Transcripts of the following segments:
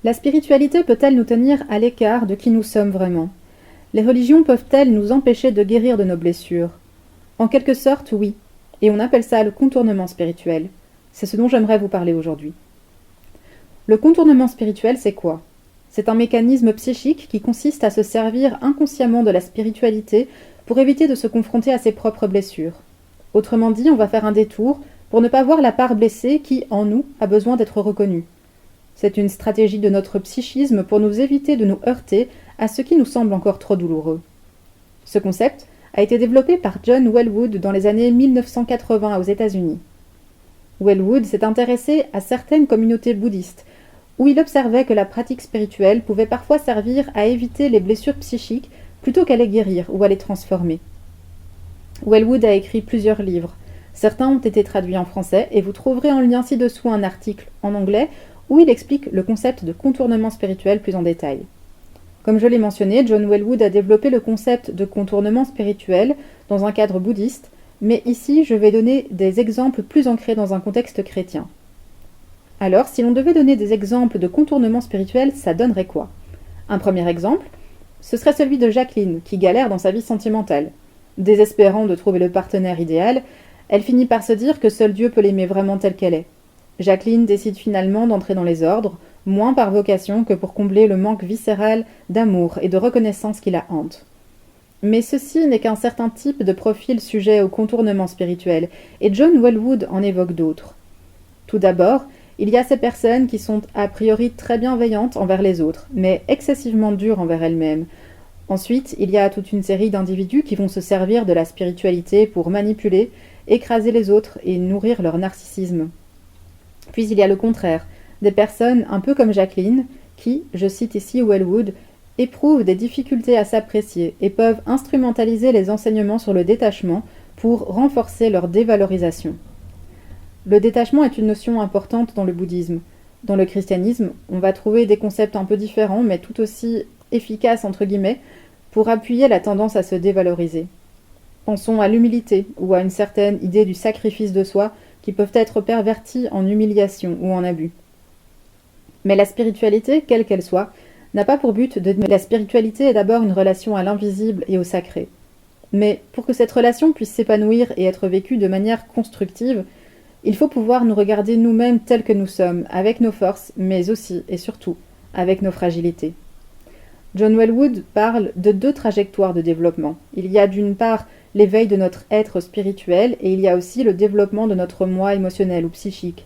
La spiritualité peut-elle nous tenir à l'écart de qui nous sommes vraiment? Les religions peuvent-elles nous empêcher de guérir de nos blessures? En quelque sorte, oui. Et on appelle ça le contournement spirituel. C'est ce dont j'aimerais vous parler aujourd'hui. Le contournement spirituel, c'est quoi? C'est un mécanisme psychique qui consiste à se servir inconsciemment de la spiritualité pour éviter de se confronter à ses propres blessures. Autrement dit, on va faire un détour pour ne pas voir la part blessée qui, en nous, a besoin d'être reconnue. C'est une stratégie de notre psychisme pour nous éviter de nous heurter à ce qui nous semble encore trop douloureux. Ce concept a été développé par John Welwood dans les années 1980 aux États-Unis. Welwood s'est intéressé à certaines communautés bouddhistes, où il observait que la pratique spirituelle pouvait parfois servir à éviter les blessures psychiques plutôt qu'à les guérir ou à les transformer. Welwood a écrit plusieurs livres. Certains ont été traduits en français et vous trouverez en lien ci-dessous un article en anglais où il explique le concept de contournement spirituel plus en détail. Comme je l'ai mentionné, John Welwood a développé le concept de contournement spirituel dans un cadre bouddhiste, mais ici je vais donner des exemples plus ancrés dans un contexte chrétien. Alors, si l'on devait donner des exemples de contournement spirituel, ça donnerait quoi? Un premier exemple, ce serait celui de Jacqueline, qui galère dans sa vie sentimentale. Désespérant de trouver le partenaire idéal, elle finit par se dire que seul Dieu peut l'aimer vraiment telle qu'elle est. Jacqueline décide finalement d'entrer dans les ordres, moins par vocation que pour combler le manque viscéral d'amour et de reconnaissance qui la hante. Mais ceci n'est qu'un certain type de profil sujet au contournement spirituel, et John Welwood en évoque d'autres. Tout d'abord, il y a ces personnes qui sont a priori très bienveillantes envers les autres, mais excessivement dures envers elles-mêmes. Ensuite, il y a toute une série d'individus qui vont se servir de la spiritualité pour manipuler, écraser les autres et nourrir leur narcissisme. Puis il y a le contraire, des personnes un peu comme Jacqueline, qui, je cite ici Welwood, éprouvent des difficultés à s'apprécier et peuvent instrumentaliser les enseignements sur le détachement pour renforcer leur dévalorisation. Le détachement est une notion importante dans le bouddhisme. Dans le christianisme, on va trouver des concepts un peu différents, mais tout aussi efficaces entre guillemets, pour appuyer la tendance à se dévaloriser. Pensons à l'humilité ou à une certaine idée du sacrifice de soi qui peuvent être perverties en humiliation ou en abus. Mais la spiritualité, quelle qu'elle soit, n'a pas pour but de... La spiritualité est d'abord une relation à l'invisible et au sacré. Mais pour que cette relation puisse s'épanouir et être vécue de manière constructive, il faut pouvoir nous regarder nous-mêmes tels que nous sommes, avec nos forces, mais aussi et surtout avec nos fragilités. John Welwood parle de deux trajectoires de développement. Il y a d'une part l'éveil de notre être spirituel et il y a aussi le développement de notre moi émotionnel ou psychique.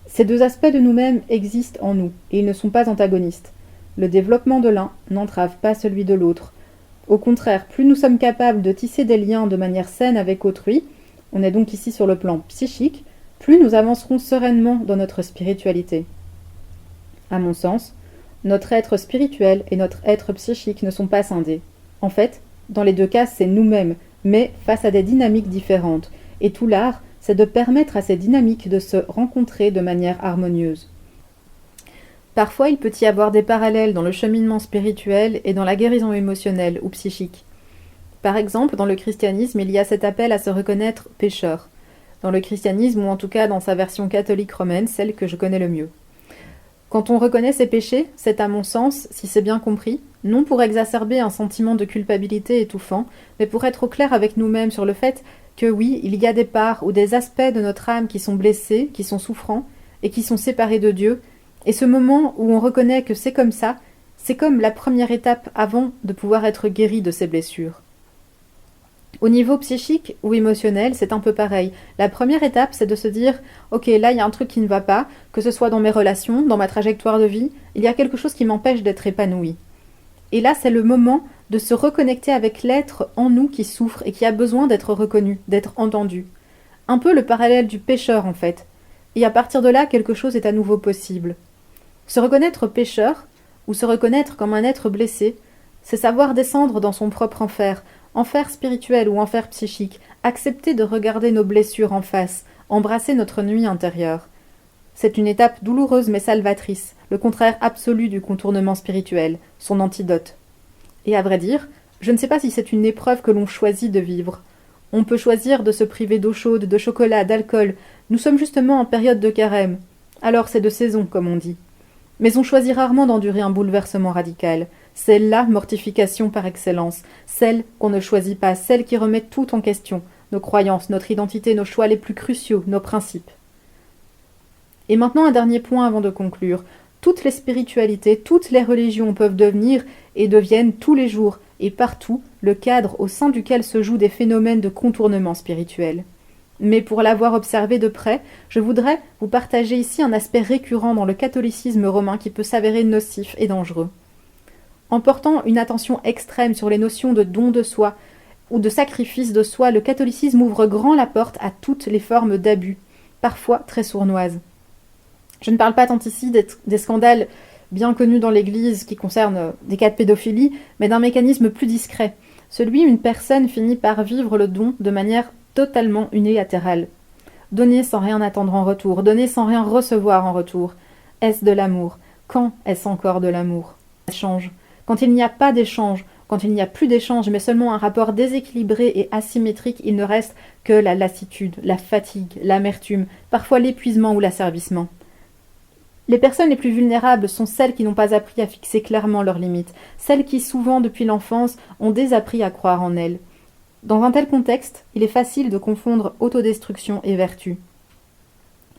Ces deux aspects de nous-mêmes existent en nous et ils ne sont pas antagonistes. Le développement de l'un n'entrave pas celui de l'autre. Au contraire, plus nous sommes capables de tisser des liens de manière saine avec autrui, on est donc ici sur le plan psychique, plus nous avancerons sereinement dans notre spiritualité. À mon sens, notre être spirituel et notre être psychique ne sont pas scindés. En fait, dans les deux cas, c'est nous-mêmes, mais face à des dynamiques différentes, et tout l'art, c'est de permettre à ces dynamiques de se rencontrer de manière harmonieuse. Parfois, il peut y avoir des parallèles dans le cheminement spirituel et dans la guérison émotionnelle ou psychique. Par exemple, dans le christianisme, il y a cet appel à se reconnaître pécheur. Dans le christianisme, ou en tout cas dans sa version catholique romaine, celle que je connais le mieux. Quand on reconnaît ses péchés, c'est à mon sens, si c'est bien compris, non pour exacerber un sentiment de culpabilité étouffant, mais pour être au clair avec nous-mêmes sur le fait que oui, il y a des parts ou des aspects de notre âme qui sont blessés, qui sont souffrants, et qui sont séparés de Dieu, et ce moment où on reconnaît que c'est comme ça, c'est comme la première étape avant de pouvoir être guéri de ces blessures. Au niveau psychique ou émotionnel, c'est un peu pareil. La première étape, c'est de se dire « Ok, là, il y a un truc qui ne va pas, que ce soit dans mes relations, dans ma trajectoire de vie, il y a quelque chose qui m'empêche d'être épanoui. » Et là, c'est le moment de se reconnecter avec l'être en nous qui souffre et qui a besoin d'être reconnu, d'être entendu. Un peu le parallèle du pécheur, en fait. Et à partir de là, quelque chose est à nouveau possible. Se reconnaître pécheur, ou se reconnaître comme un être blessé, c'est savoir descendre dans son propre enfer spirituel ou enfer psychique, accepter de regarder nos blessures en face, embrasser notre nuit intérieure. C'est une étape douloureuse mais salvatrice, le contraire absolu du contournement spirituel, son antidote. Et à vrai dire, je ne sais pas si c'est une épreuve que l'on choisit de vivre. On peut choisir de se priver d'eau chaude, de chocolat, d'alcool. Nous sommes justement en période de carême. Alors c'est de saison, comme on dit. Mais on choisit rarement d'endurer un bouleversement radical. C'est la mortification par excellence, celle qu'on ne choisit pas, celle qui remet tout en question, nos croyances, notre identité, nos choix les plus cruciaux, nos principes. Et maintenant un dernier point avant de conclure. Toutes les spiritualités, toutes les religions peuvent devenir et deviennent tous les jours et partout le cadre au sein duquel se jouent des phénomènes de contournement spirituel. Mais pour l'avoir observé de près, je voudrais vous partager ici un aspect récurrent dans le catholicisme romain qui peut s'avérer nocif et dangereux. En portant une attention extrême sur les notions de don de soi ou de sacrifice de soi, le catholicisme ouvre grand la porte à toutes les formes d'abus, parfois très sournoises. Je ne parle pas tant ici des scandales bien connus dans l'Église qui concernent des cas de pédophilie, mais d'un mécanisme plus discret, celui où une personne finit par vivre le don de manière totalement unilatérale. Donner sans rien attendre en retour, donner sans rien recevoir en retour. Est-ce de l'amour? Quand est-ce encore de l'amour? Échange. Quand il n'y a pas d'échange, quand il n'y a plus d'échange, mais seulement un rapport déséquilibré et asymétrique, il ne reste que la lassitude, la fatigue, l'amertume, parfois l'épuisement ou l'asservissement. Les personnes les plus vulnérables sont celles qui n'ont pas appris à fixer clairement leurs limites, celles qui, souvent depuis l'enfance, ont désappris à croire en elles. Dans un tel contexte, il est facile de confondre autodestruction et vertu.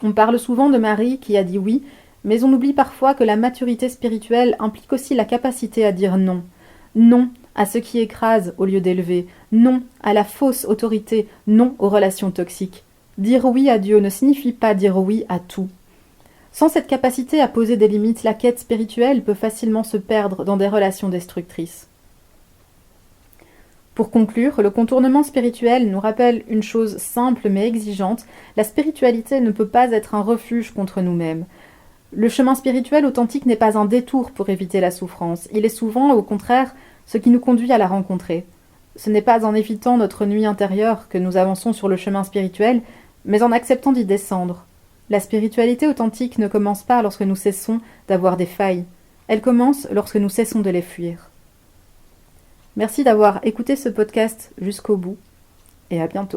On parle souvent de Marie qui a dit oui, mais on oublie parfois que la maturité spirituelle implique aussi la capacité à dire non. Non à ce qui écrase au lieu d'élever, non à la fausse autorité, non aux relations toxiques. Dire oui à Dieu ne signifie pas dire oui à tout. Sans cette capacité à poser des limites, la quête spirituelle peut facilement se perdre dans des relations destructrices. Pour conclure, le contournement spirituel nous rappelle une chose simple mais exigeante, la spiritualité ne peut pas être un refuge contre nous-mêmes. Le chemin spirituel authentique n'est pas un détour pour éviter la souffrance, il est souvent, au contraire, ce qui nous conduit à la rencontrer. Ce n'est pas en évitant notre nuit intérieure que nous avançons sur le chemin spirituel, mais en acceptant d'y descendre. La spiritualité authentique ne commence pas lorsque nous cessons d'avoir des failles, elle commence lorsque nous cessons de les fuir. Merci d'avoir écouté ce podcast jusqu'au bout, et à bientôt.